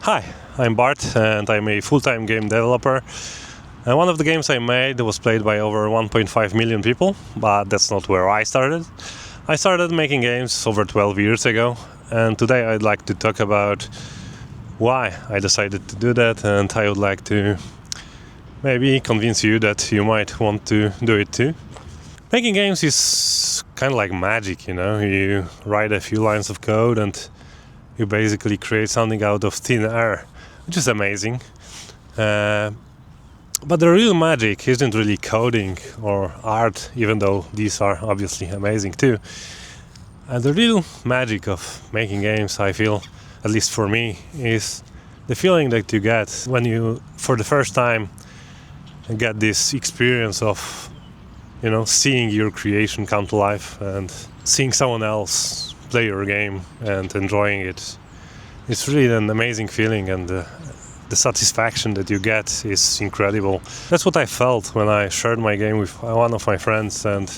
Hi, I'm Bart and I'm a full-time game developer. And one of the games I made was played by over 1.5 million people, but that's not where I started. I started making games over 12 years ago, and today I'd like to talk about why I decided to do that, and I would like to maybe convince you that you might want to do it too. Making games is kind of like magic, You write a few lines of code and you basically create something out of thin air, which is amazing. But the real magic isn't really coding or art, even though these are obviously amazing too. And the real magic of making games, I feel, at least for me, is the feeling that you get when you, for the first time, get this experience of, seeing your creation come to life and seeing someone else play your game and enjoying it. It's really an amazing feeling, and the satisfaction that you get is incredible. That's what I felt when I shared my game with one of my friends, and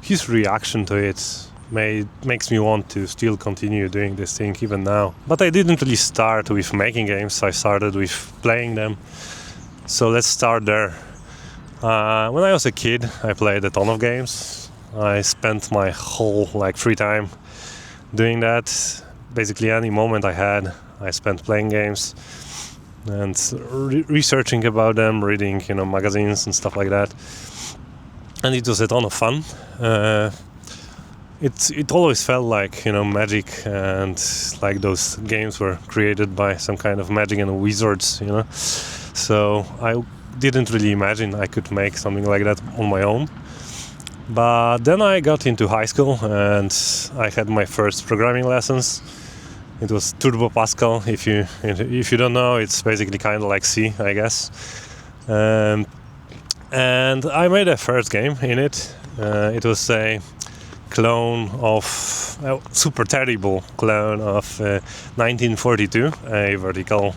his reaction to it makes me want to still continue doing this thing even now. But I didn't really start with making games, I started with playing them. So let's start there. When I was a kid, I played a ton of games. I spent my whole free time doing that. Basically any moment I had, I spent playing games and researching about them, reading magazines and stuff like that. And it was a ton of fun. It always felt like magic, and like those games were created by some kind of magic and wizards, So I didn't really imagine I could make something like that on my own. But then I got into high school and I had my first programming lessons. It was Turbo Pascal. If you don't know, it's basically kind of like C, I guess. And I made a first game in it. It was a clone of a super terrible clone of 1942, a vertical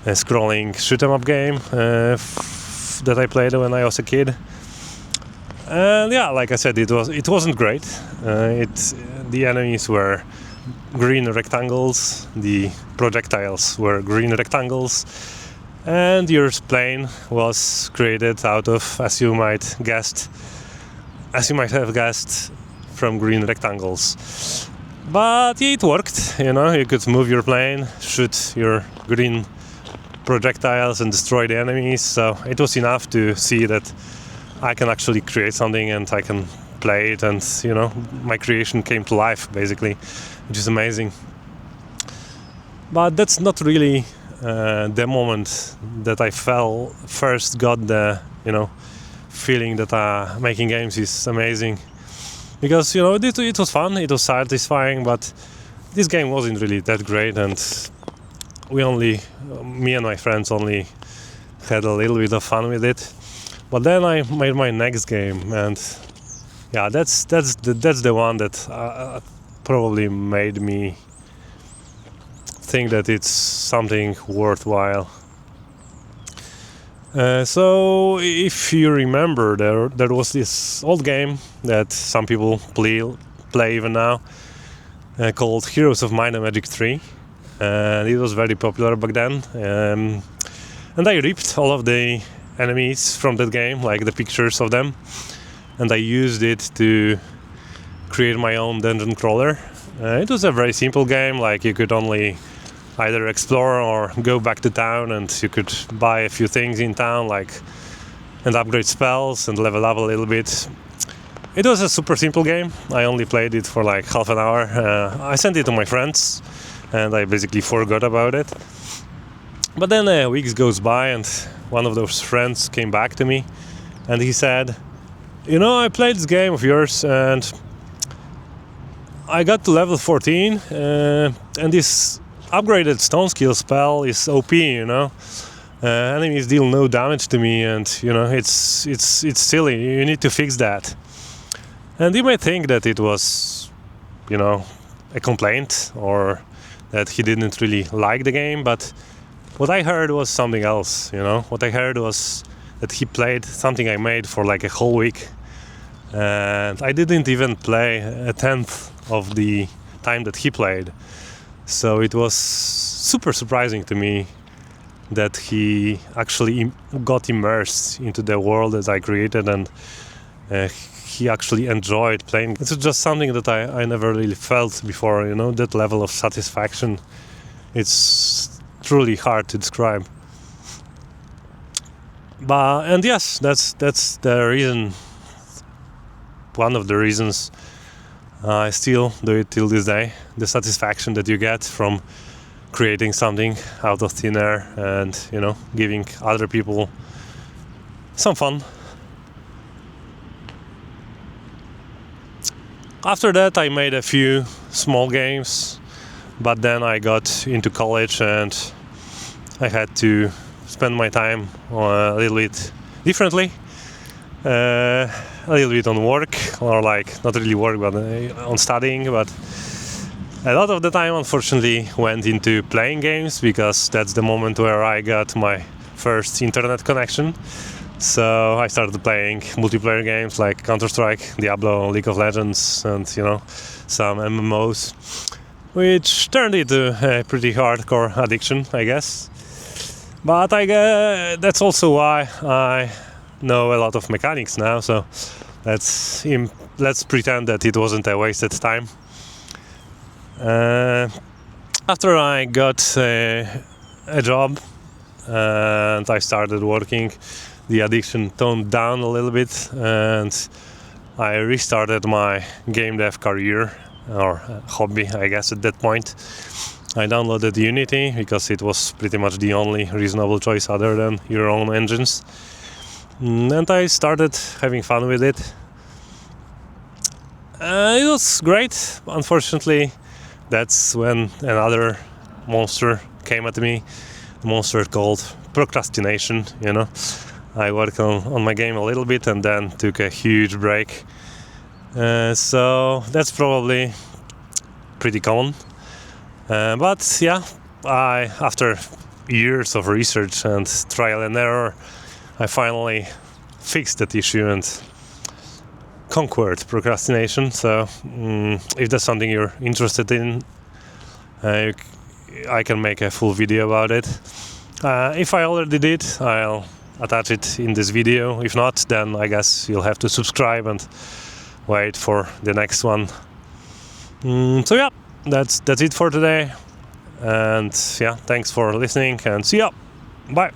scrolling shoot 'em up game that I played when I was a kid. And yeah, like I said, it wasn't great. The enemies were green rectangles, the projectiles were green rectangles, and your plane was created out of, as you might have guessed, from green rectangles. But yeah, it worked. You could move your plane, shoot your green projectiles, and destroy the enemies. So it was enough to see that I can actually create something and I can play it, and my creation came to life basically, which is amazing. But that's not really the moment that I first got the feeling that making games is amazing, because it was fun, it was satisfying, but this game wasn't really that great, and me and my friends only had a little bit of fun with it. But then I made my next game, and yeah, that's the one that probably made me think that it's something worthwhile. So if you remember, there was this old game that some people play even now, called Heroes of Might and Magic 3, and it was very popular back then. And I ripped all of the enemies from that game, like the pictures of them, and I used it to create my own dungeon crawler. It was a very simple game, like you could only either explore or go back to town, and you could buy a few things in town, and upgrade spells and level up a little bit. It was a super simple game. I only played it for half an hour. I sent it to my friends and I basically forgot about it. But then weeks goes by, and one of those friends came back to me and he said, I played this game of yours and I got to level 14, and this upgraded stone skill spell is OP, enemies deal no damage to me, and it's silly, you need to fix that. And you may think that it was a complaint, or that he didn't really like the game, but what I heard was something else. What I heard was that he played something I made for a whole week, and I didn't even play a tenth of the time that he played. So it was super surprising to me that he actually got immersed into the world that I created, and he actually enjoyed playing. It's just something that I never really felt before, that level of satisfaction. It's truly hard to describe. And yes, that's the reason, one of the reasons I still do it till this day. The satisfaction that you get from creating something out of thin air and, giving other people some fun. After that, I made a few small games, but then I got into college and I had to spend my time a little bit differently. A little bit on work, or not really work, but on studying. But a lot of the time, unfortunately, went into playing games, because that's the moment where I got my first internet connection. So I started playing multiplayer games like Counter-Strike, Diablo, League of Legends, and some MMOs, which turned into a pretty hardcore addiction, I guess. But that's also why I know a lot of mechanics now, so let's pretend that it wasn't a wasted time. After I got a job and I started working, the addiction toned down a little bit, and I restarted my game dev career, or hobby, I guess, at that point. I downloaded Unity because it was pretty much the only reasonable choice other than your own engines. And I started having fun with it. It was great. Unfortunately, that's when another monster came at me. A monster called procrastination, I worked on my game a little bit and then took a huge break. So that's probably pretty common. But yeah, after years of research and trial and error, I finally fixed that issue and conquered procrastination. So if that's something you're interested in, I can make a full video about it. If I already did, I'll attach it in this video. If not, then I guess you'll have to subscribe and wait for the next one. So yeah, that's it for today. And yeah, thanks for listening, and see ya. Bye.